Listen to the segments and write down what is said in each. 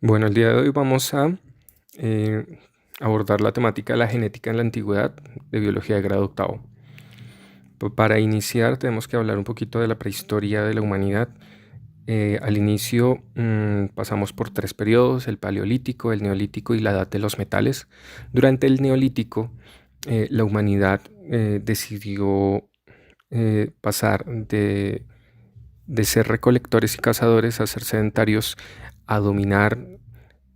Bueno, el día de hoy vamos a eh, abordar la temática de la genética en la antigüedad de biología de grado octavo. Para iniciar tenemos que hablar un poquito de la prehistoria de la humanidad. Al inicio pasamos por tres periodos: el paleolítico, el neolítico y la edad de los metales. Durante el neolítico, la humanidad decidió pasar de ser recolectores y cazadores a ser sedentarios, a dominar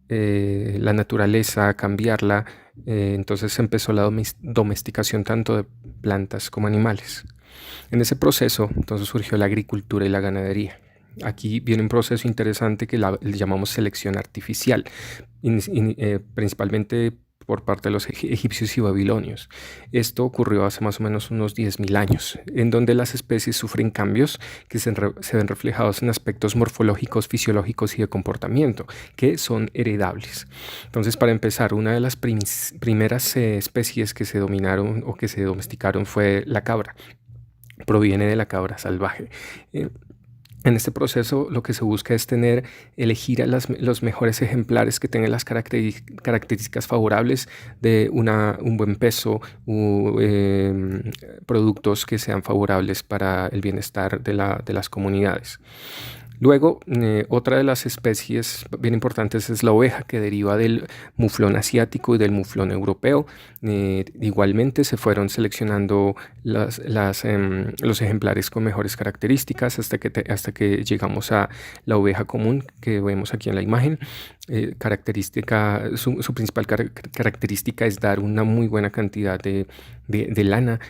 la naturaleza, a cambiarla. Entonces empezó la domesticación tanto de plantas como animales. En ese proceso entonces surgió la agricultura y la ganadería. Aquí viene un proceso interesante que le llamamos selección artificial, principalmente por parte de los egipcios y babilonios. Esto ocurrió hace más o menos unos 10.000 años, en donde las especies sufren cambios que se ven reflejados en aspectos morfológicos, fisiológicos y de comportamiento, que son heredables. Entonces, para empezar, una de las primeras especies que se dominaron o que se domesticaron fue la cabra. Proviene de la cabra salvaje. En este proceso lo que se busca es elegir a los mejores ejemplares que tengan las características favorables de un buen peso, productos que sean favorables para el bienestar de las comunidades. Luego, otra de las especies bien importantes es la oveja, que deriva del muflón asiático y del muflón europeo. Igualmente se fueron seleccionando los ejemplares con mejores características hasta que llegamos a la oveja común que vemos aquí en la imagen. Su principal característica es dar una muy buena cantidad de lana,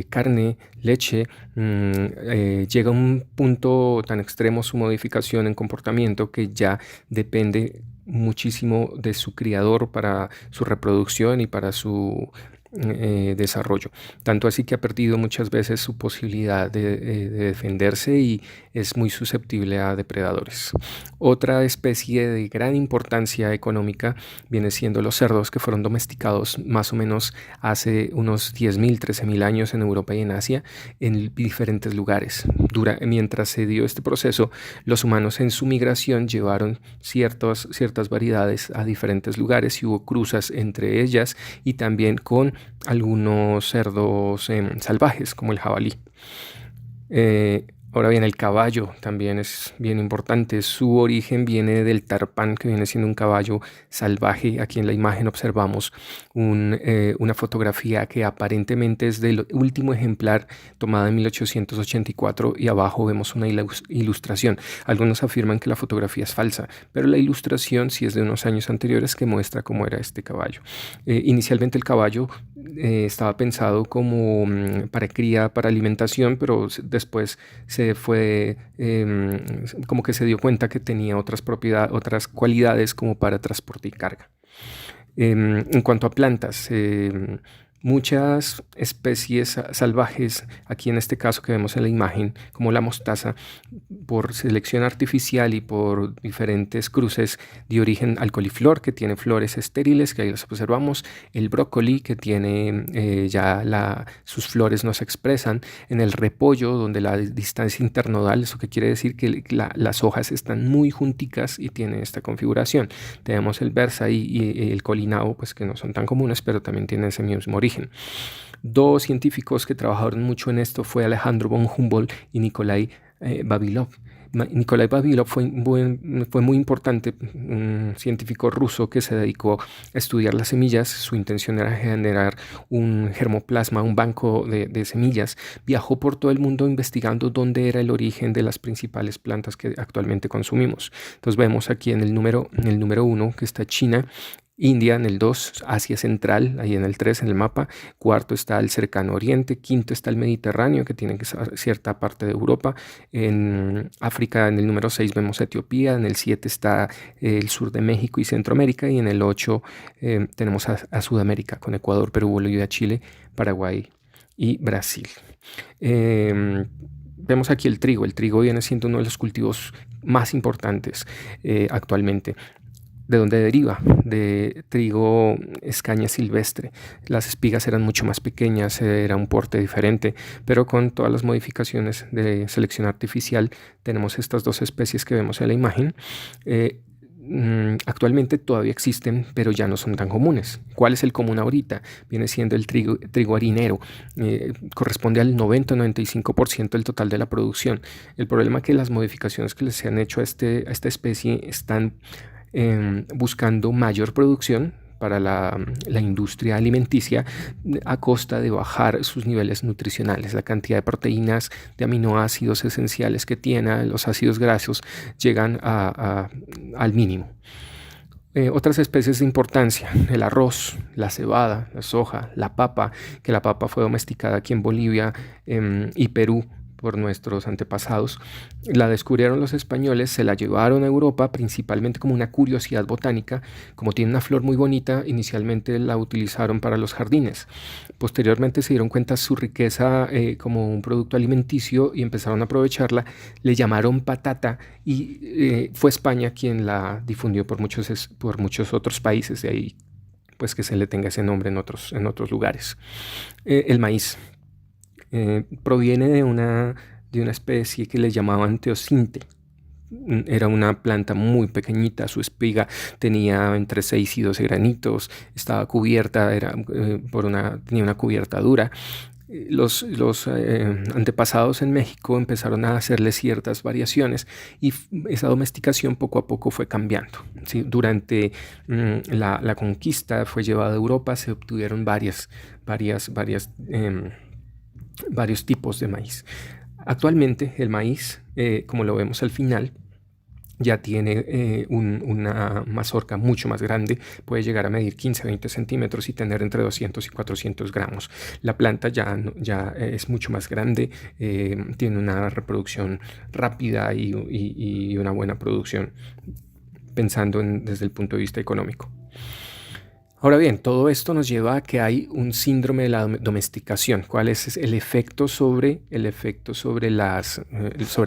carne, leche. Llega a un punto tan extremo su modificación en comportamiento que ya depende muchísimo de su criador para su reproducción y para su desarrollo. Tanto así que ha perdido muchas veces su posibilidad de defenderse y es muy susceptible a depredadores. Otra especie de gran importancia económica viene siendo los cerdos, que fueron domesticados más o menos hace unos 10.000, 13.000 años en Europa y en Asia, en diferentes lugares. Mientras se dio este proceso, los humanos en su migración llevaron ciertas variedades a diferentes lugares y hubo cruzas entre ellas y también con algunos cerdos salvajes como el jabalí. Ahora bien, el caballo también es bien importante. Su origen viene del tarpán, que viene siendo un caballo salvaje. Aquí en la imagen observamos una fotografía que aparentemente es del último ejemplar, tomada en 1884, y abajo vemos una ilustración. Algunos afirman que la fotografía es falsa, pero la ilustración sí es de unos años anteriores, que muestra cómo era este caballo. Inicialmente el caballo estaba pensado como para cría, para alimentación, pero después se fue, como que se dio cuenta que tenía otras cualidades como para transporte y carga. En cuanto a plantas, muchas especies salvajes, aquí en este caso que vemos en la imagen, como la mostaza, por selección artificial y por diferentes cruces, dio origen al coliflor, que tiene flores estériles, que ahí las observamos; el brócoli, que tiene sus flores no se expresan; en el repollo, donde la distancia internodal, eso que quiere decir que las hojas están muy junticas y tiene esta configuración. Tenemos el berza y el colinao, pues que no son tan comunes, pero también tienen ese mismo origen. Dos científicos que trabajaron mucho en esto fue Alejandro von Humboldt y Nikolai Vavilov. Nikolai Vavilov fue muy importante, un científico ruso que se dedicó a estudiar las semillas. Su intención era generar un germoplasma, un banco de semillas. Viajó por todo el mundo investigando dónde era el origen de las principales plantas que actualmente consumimos. Entonces vemos aquí en el número 1 que está China, India en el 2, Asia Central, ahí en el 3 en el mapa; cuarto está el Cercano Oriente; quinto está el Mediterráneo, que tiene que ser cierta parte de Europa; en África en el número 6 vemos Etiopía; en el 7 está el sur de México y Centroamérica; y en el 8 tenemos a Sudamérica, con Ecuador, Perú, Bolivia, Chile, Paraguay y Brasil. Vemos aquí el trigo. El trigo viene siendo uno de los cultivos más importantes actualmente. ¿De dónde deriva? De trigo, escaña silvestre. Las espigas eran mucho más pequeñas, era un porte diferente, pero con todas las modificaciones de selección artificial tenemos estas dos especies que vemos en la imagen. actualmente todavía existen, pero ya no son tan comunes. ¿Cuál es el común ahorita? Viene siendo el trigo harinero. Corresponde al 90-95% del total de la producción. El problema es que las modificaciones que se han hecho a esta especie están buscando mayor producción para la industria alimenticia a costa de bajar sus niveles nutricionales. La cantidad de proteínas, de aminoácidos esenciales que tiene, los ácidos grasos, llegan al mínimo. Otras especies de importancia: el arroz, la cebada, la soja, la papa, que la papa fue domesticada aquí en Bolivia y Perú por nuestros antepasados. La descubrieron los españoles, se la llevaron a Europa principalmente como una curiosidad botánica. Como tiene una flor muy bonita, inicialmente la utilizaron para los jardines. Posteriormente se dieron cuenta de su riqueza como un producto alimenticio y empezaron a aprovecharla. Le llamaron patata y fue España quien la difundió por muchos otros países. De ahí pues que se le tenga ese nombre en otros lugares. El maíz proviene de una especie que le llamaban teosinte. Era una planta muy pequeñita, su espiga tenía entre 6 y 12 granitos, estaba cubierta, tenía una cubierta dura. Los antepasados en México empezaron a hacerle ciertas variaciones y esa domesticación poco a poco fue cambiando, ¿sí? Durante la conquista fue llevada a Europa, se obtuvieron varios tipos de maíz. Actualmente el maíz, como lo vemos al final, ya tiene una mazorca mucho más grande, puede llegar a medir 15-20 centímetros y tener entre 200 y 400 gramos. La planta ya es mucho más grande, tiene una reproducción rápida y una buena producción, pensando desde el punto de vista económico. Ahora bien, todo esto nos lleva a que hay un síndrome de la domesticación. ¿Cuál es el efecto sobre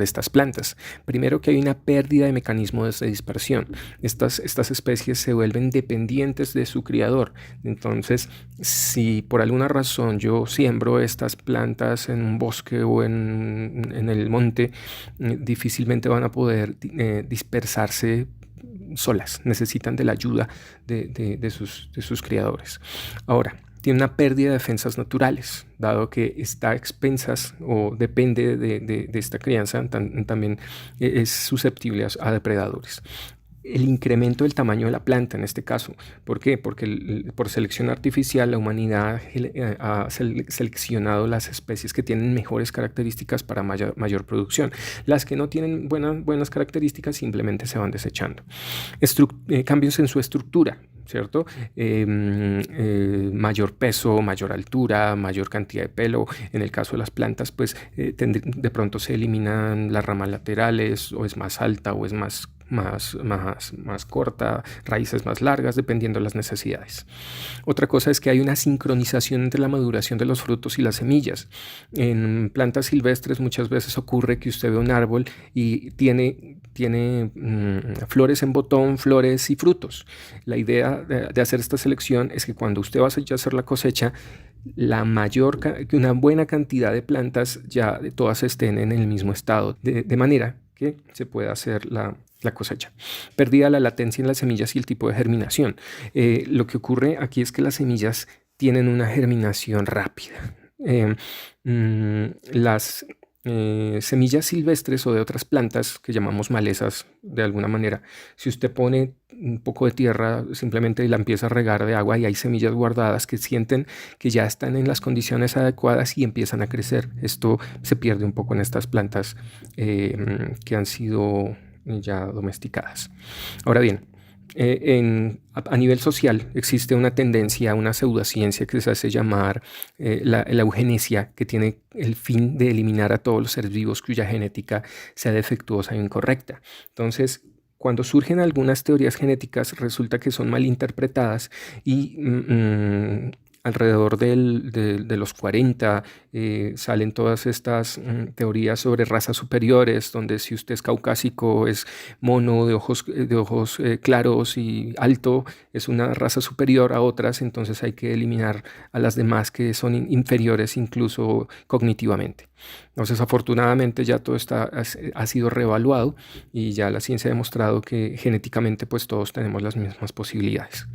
estas plantas? Primero, que hay una pérdida de mecanismos de dispersión. Estas especies se vuelven dependientes de su criador. Entonces, si por alguna razón yo siembro estas plantas en un bosque o en el monte, difícilmente van a poder dispersarse solas, necesitan de la ayuda de sus criadores. Ahora, tiene una pérdida de defensas naturales, dado que está a expensas o depende de esta crianza, también es susceptible a depredadores. El incremento del tamaño de la planta en este caso. ¿Por qué? Porque por selección artificial la humanidad ha seleccionado las especies que tienen mejores características para mayor producción. Las que no tienen buenas características simplemente se van desechando. Cambios en su estructura, ¿cierto? Mayor peso, mayor altura, mayor cantidad de pelo. En el caso de las plantas, pues de pronto se eliminan las ramas laterales, o es más alta o es más corta, raíces más largas, dependiendo de las necesidades. Otra cosa es que hay una sincronización entre la maduración de los frutos y las semillas. En plantas silvestres muchas veces ocurre que usted ve un árbol y tiene flores en botón, flores y frutos. La idea de hacer esta selección es que cuando usted va a hacer la cosecha, una buena cantidad de plantas ya todas estén en el mismo estado, de manera que se pueda hacer la cosecha. Perdida la latencia en las semillas y el tipo de germinación. Lo que ocurre aquí es que las semillas tienen una germinación rápida. Las semillas silvestres o de otras plantas que llamamos malezas de alguna manera, si usted pone un poco de tierra simplemente y la empieza a regar de agua, y hay semillas guardadas que sienten que ya están en las condiciones adecuadas y empiezan a crecer. Esto se pierde un poco en estas plantas que han sido ya domesticadas. Ahora bien, a nivel social existe una tendencia, una pseudociencia que se hace llamar la eugenesia, que tiene el fin de eliminar a todos los seres vivos cuya genética sea defectuosa e incorrecta. Entonces, cuando surgen algunas teorías genéticas, resulta que son mal interpretadas y alrededor de los 40 salen todas estas teorías sobre razas superiores, donde si usted es caucásico, es mono, de ojos claros y alto, es una raza superior a otras, entonces hay que eliminar a las demás que son inferiores incluso cognitivamente. Entonces, afortunadamente ya todo ha sido reevaluado y ya la ciencia ha demostrado que genéticamente pues todos tenemos las mismas posibilidades.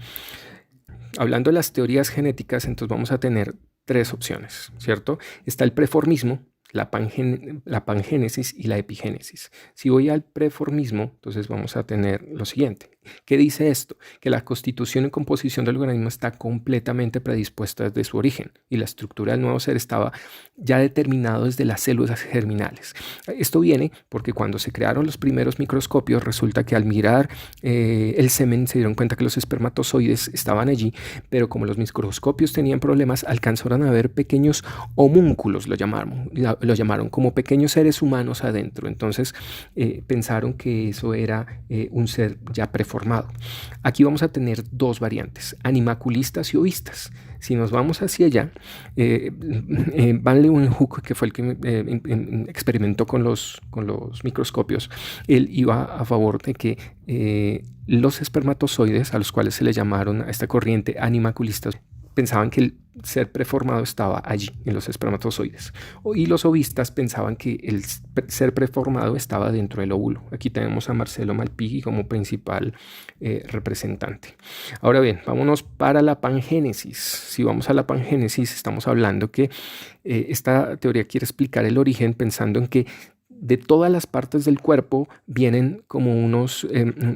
Hablando de las teorías genéticas, entonces vamos a tener tres opciones, ¿cierto? Está el preformismo, la pangénesis y la epigénesis. Si voy al preformismo, entonces vamos a tener lo siguiente. ¿Qué dice esto? Que la constitución y composición del organismo está completamente predispuesta desde su origen y la estructura del nuevo ser estaba ya determinado desde las células germinales. Esto viene porque cuando se crearon los primeros microscopios, resulta que al mirar el semen se dieron cuenta que los espermatozoides estaban allí, pero como los microscopios tenían problemas, alcanzaron a ver pequeños homúnculos, lo llamaron como pequeños seres humanos adentro. Entonces pensaron que eso era un ser ya preformado. Aquí vamos a tener dos variantes, animaculistas y ovistas. Si nos vamos hacia allá, Van Leeuwenhoek, que fue el que experimentó con los microscopios, él iba a favor de que los espermatozoides, a los cuales se le llamaron a esta corriente animaculistas, pensaban que el ser preformado estaba allí, en los espermatozoides. Y los ovistas pensaban que el ser preformado estaba dentro del óvulo. Aquí tenemos a Marcelo Malpighi como principal representante. Ahora bien, vámonos para la pangénesis. Si vamos a la pangénesis, estamos hablando que esta teoría quiere explicar el origen pensando en que de todas las partes del cuerpo vienen como unos,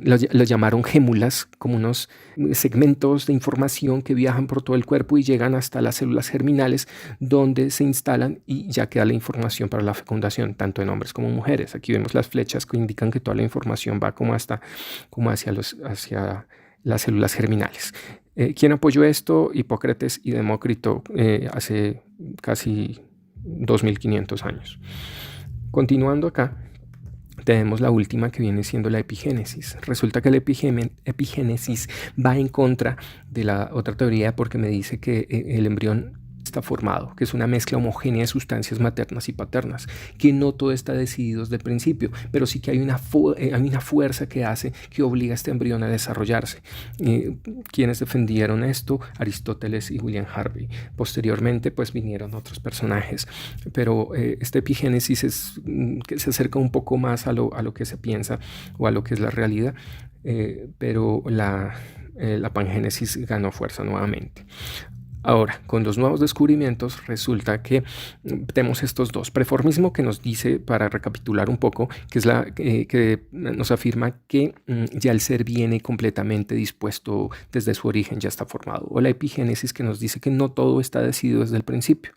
los llamaron gémulas, como unos segmentos de información que viajan por todo el cuerpo y llegan hasta las células germinales donde se instalan y ya queda la información para la fecundación, tanto en hombres como mujeres. Aquí vemos las flechas que indican que toda la información va como hacia las células germinales. ¿Quién apoyó esto? Hipócrates y Demócrito hace casi 2500 años. Continuando acá, tenemos la última que viene siendo la epigénesis. Resulta que la epigénesis va en contra de la otra teoría porque me dice que el embrión está formado, que es una mezcla homogénea de sustancias maternas y paternas, que no todo está decidido desde el principio, pero sí que hay una fuerza que hace, que obliga a este embrión a desarrollarse. Quienes defendieron esto, Aristóteles y William Harvey. Posteriormente, pues vinieron otros personajes, pero esta epigénesis que se acerca un poco más a lo que se piensa o a lo que es la realidad, pero la pangénesis ganó fuerza nuevamente. Ahora, con los nuevos descubrimientos resulta que tenemos estos dos. Preformismo, que nos dice, para recapitular un poco, que es que nos afirma que ya el ser viene completamente dispuesto desde su origen, ya está formado. O la epigénesis, que nos dice que no todo está decidido desde el principio.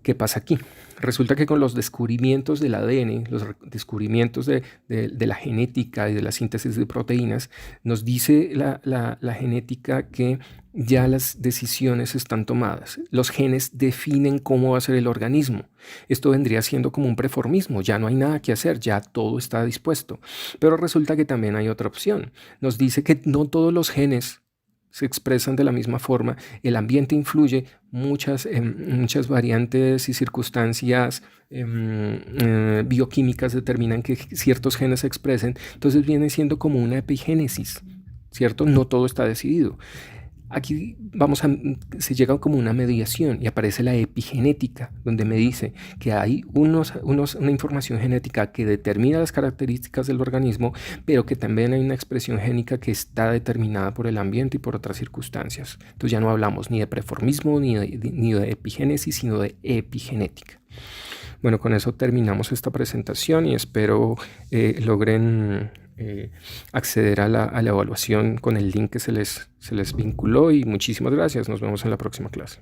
¿Qué pasa aquí? Resulta que con los descubrimientos del ADN, los descubrimientos de la genética y de la síntesis de proteínas, nos dice la genética que ya las decisiones están tomadas. Los genes definen cómo va a ser el organismo. Esto vendría siendo como un preformismo. Ya no hay nada que hacer, ya todo está dispuesto. Pero resulta que también hay otra opción. Nos dice que no todos los genes se expresan de la misma forma, el ambiente influye, muchas variantes y circunstancias bioquímicas determinan que ciertos genes se expresen, entonces viene siendo como una epigénesis, ¿cierto? No todo está decidido. Aquí se llega como una mediación y aparece la epigenética, donde me dice que hay una información genética que determina las características del organismo, pero que también hay una expresión génica que está determinada por el ambiente y por otras circunstancias. Entonces ya no hablamos ni de preformismo ni de epigénesis, sino de epigenética. Bueno, con eso terminamos esta presentación y espero logren acceder a la evaluación con el link que se les vinculó y muchísimas gracias. Nos vemos en la próxima clase.